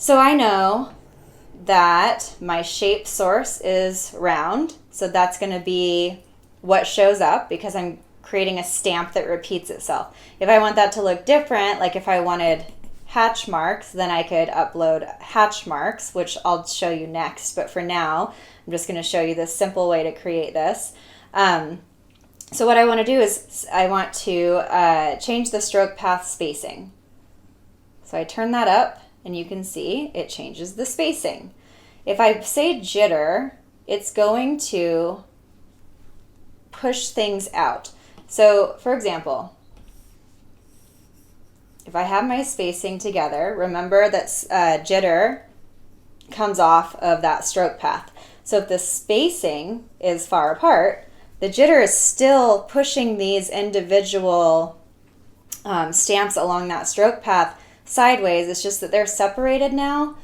So I know that my shape source is round. So that's going to be what shows up because I'm creating a stamp that repeats itself. If I want that to look different, like if I wanted hatch marks, then I could upload hatch marks, which I'll show you next. But for now, I'm just going to show you this simple way to create this. So what I want to do is I want to change the stroke path spacing. So I turn that up and you can see it changes the spacing. If I say jitter, it's going to push things out. So for example, if I have my spacing together, remember that jitter comes off of that stroke path. So if the spacing is far apart, the jitter is still pushing these individual stamps along that stroke path sideways. It's just that they're separated now.